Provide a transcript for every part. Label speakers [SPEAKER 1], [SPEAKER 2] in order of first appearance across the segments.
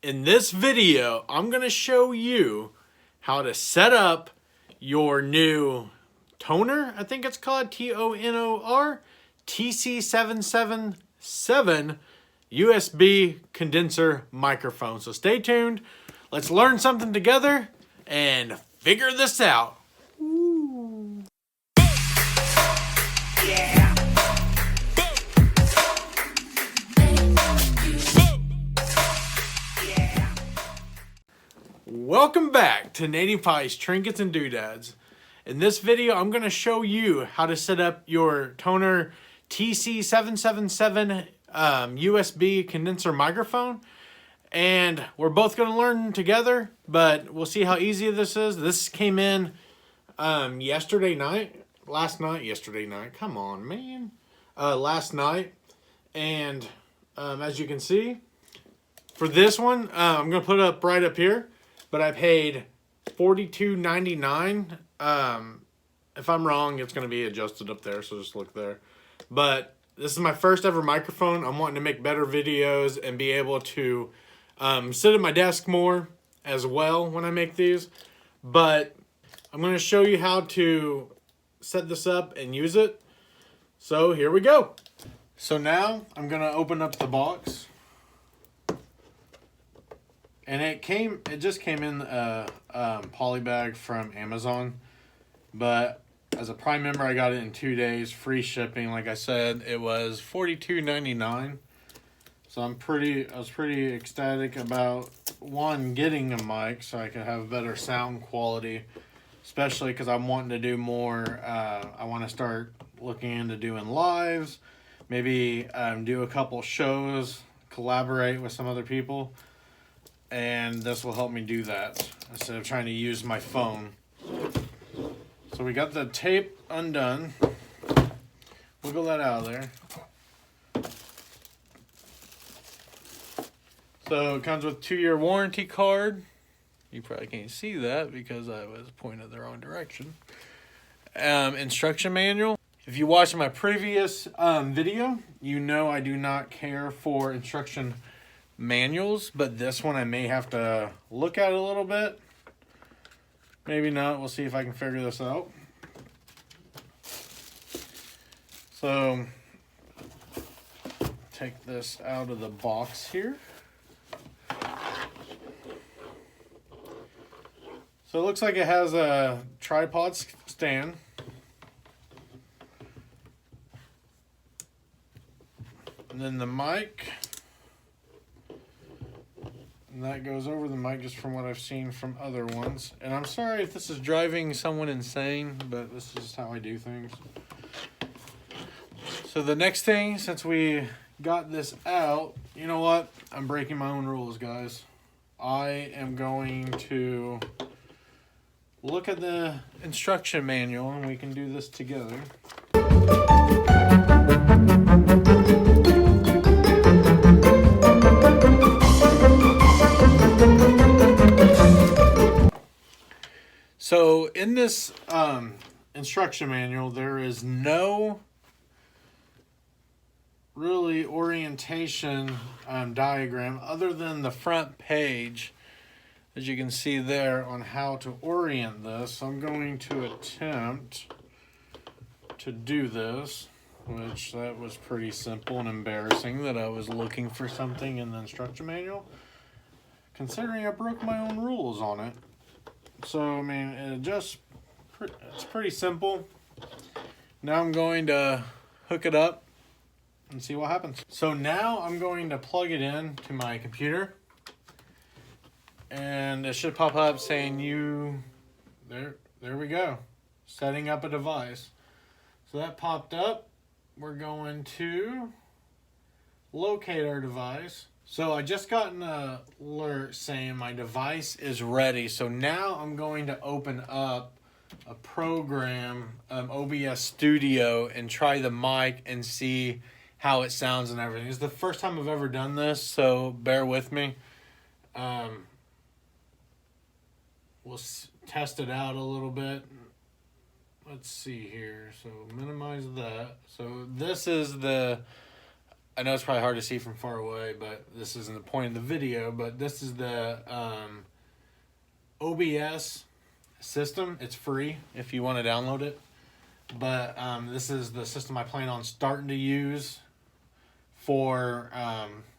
[SPEAKER 1] In this video, I'm going to show you how to set up your new Tonor, I think it's called Tonor TC-777 USB condenser microphone. So stay tuned. Let's learn something together and figure this out. Ooh. Yeah. Welcome back to Nateypie's Trinkets and Doodads. In this video, I'm going to show you how to set up your Tonor TC-777 USB condenser microphone. And we're both going to learn together, but we'll see how easy this is. This came in last night. Come on, man. Last night. And as you can see, for this one, I'm going to put it up right up here. But I paid $42.99. If I'm wrong, it's going to be adjusted up there, so just look there. But this is my first ever microphone. I'm wanting to make better videos and be able to sit at my desk more as well when I make these. But I'm going to show you how to set this up and use it. So here we go. So now I'm going to open up the box. And it just came in a poly bag from Amazon, but as a Prime member, I got it in 2 days, free shipping. Like I said, it was $42.99. So I was pretty ecstatic about getting a mic so I could have better sound quality, especially because I'm wanting to do more. I want to start looking into doing lives, maybe do a couple shows, collaborate with some other people. And this will help me do that instead of trying to use my phone. So we got the tape undone. Wiggle that out of there. So it comes with 2-year warranty card. You probably can't see that because I was pointed the wrong direction. Instruction manual. If you watched my previous video, you know I do not care for instruction manuals, but this one I may have to look at a little bit. Maybe not. We'll see if I can figure this out. So take this out of the box here. So it looks like it has a tripod stand. And then the mic. And that goes over the mic just from what I've seen from other ones. And I'm sorry if this is driving someone insane, but this is how I do things. So the next thing, since we got this out, you know what? I'm breaking my own rules, guys. I am going to look at the instruction manual and we can do this together. So in this instruction manual, there is no really orientation diagram other than the front page, as you can see there, on how to orient this. I'm going to attempt to do this, which that was pretty simple and embarrassing that I was looking for something in the instruction manual, considering I broke my own rules on it. So, I mean, it's pretty simple. Now I'm going to hook it up and see what happens. So now I'm going to plug it in to my computer. And it should pop up saying there we go. Setting up a device. So that popped up. We're going to locate our device. So I just got an alert saying my device is ready. So now I'm going to open up a program, OBS Studio, and try the mic and see how it sounds and everything. It's the first time I've ever done this, so bear with me. We'll test it out a little bit. Let's see here. So minimize that. So this is the I know it's probably hard to see from far away, but this isn't the point of the video, but this is the OBS system. It's free if you want to download it. But this is the system I plan on starting to use for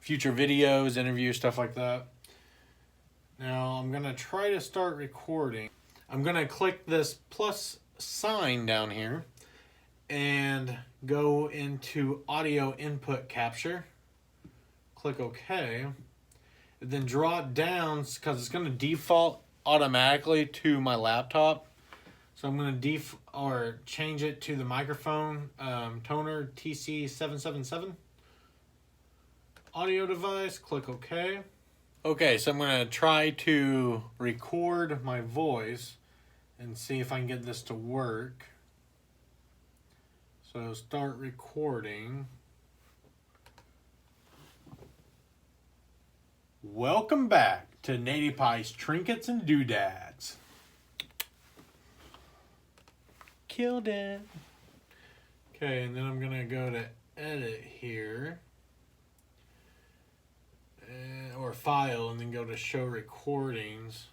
[SPEAKER 1] future videos, interviews, stuff like that. Now I'm going to try to start recording. I'm going to click this plus sign down here and go into audio input capture. Click OK. And then draw it down because it's going to default automatically to my laptop. So I'm going to change it to the microphone, Tonor TC-777 audio device. Click OK. Okay, so I'm going to try to record my voice and see if I can get this to work. So start recording. Welcome back to Nateypie's Trinkets and Doodads. Killed it. Okay, and then I'm going to go to edit here. Or file, and then go to show recordings.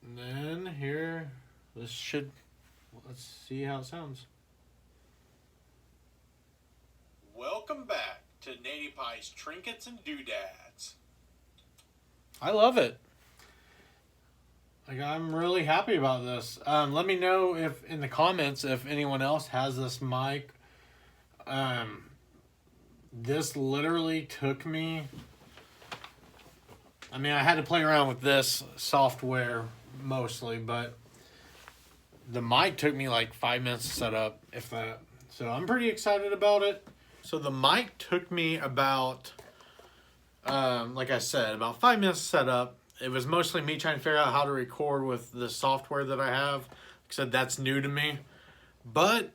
[SPEAKER 1] And then here, let's see how it sounds. Welcome back to Nateypie's Trinkets and Doodads. I love it. Like, I'm really happy about this. Let me know if in the comments if anyone else has this mic. This literally took me, I had to play around with this software mostly, but the mic took me like 5 minutes to set up, if that. So I'm pretty excited about it. So the mic took me about, like I said, about 5 minutes to set up. It was mostly me trying to figure out how to record with the software that I have. Like I said, that's new to me. But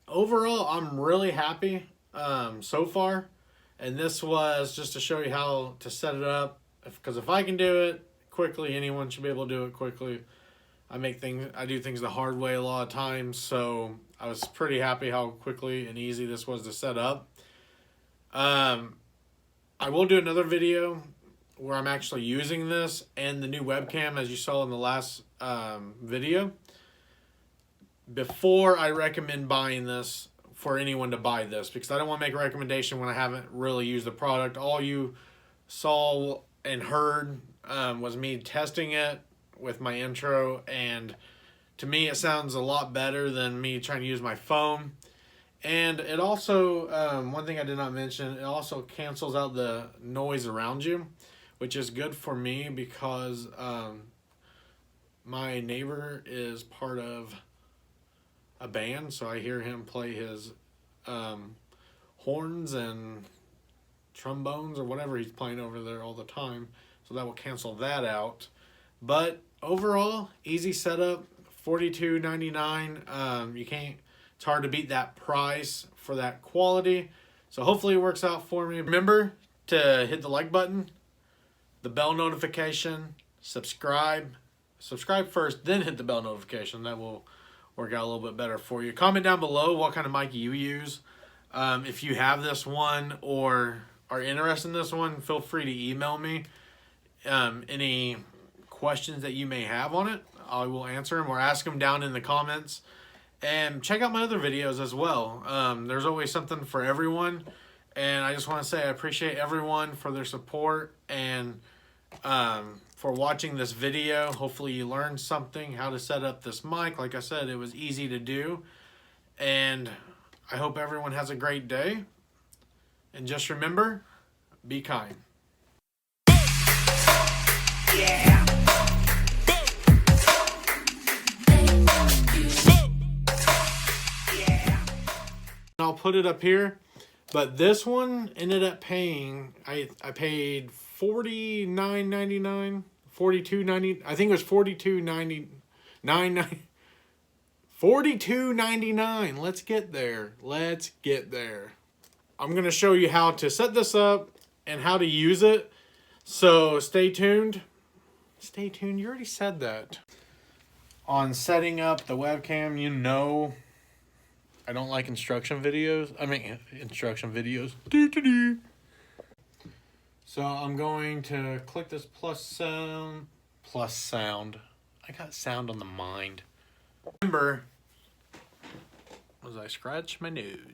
[SPEAKER 1] overall, I'm really happy so far. And this was just to show you how to set it up. Because if I can do it quickly, anyone should be able to do it quickly. I do things the hard way a lot of times. So I was pretty happy how quickly and easy this was to set up. I will do another video where I'm actually using this and the new webcam, as you saw in the last video, before I recommend buying this for anyone to buy this, because I don't want to make a recommendation when I haven't really used the product. All you saw and heard was me testing it with my intro, and to me it sounds a lot better than me trying to use my phone. And it also, one thing I did not mention, it also cancels out the noise around you, which is good for me because my neighbor is part of a band, so I hear him play his horns and trombones or whatever he's playing over there all the time, so that will cancel that out. But overall, easy setup, $42.99. It's hard to beat that price for that quality, so hopefully it works out for me. Remember to hit the like button, the bell notification, subscribe first, then hit the bell notification. That will work out a little bit better for you. Comment down below what kind of mic you use. If you have this one or are interested in this one, feel free to email me any questions that you may have on it. I will answer them or ask them down in the comments. And check out my other videos as well. There's always something for everyone. And I just want to say I appreciate everyone for their support and for watching this video. Hopefully you learned something, how to set up this mic. Like I said, it was easy to do. And I hope everyone has a great day. And just remember, be kind. Yeah. I'll put it up here. But this one ended up paying, I paid $49.99, $42.90. I think it was $42.99. $42.99. Let's get there. Let's get there. I'm going to show you how to set this up and how to use it. So stay tuned. Stay tuned. You already said that. On setting up the webcam, I don't like instruction videos. I mean, instruction videos. Doo-doo-doo. So I'm going to click this plus sound. I got sound on the mind. Remember, as I scratch my nose.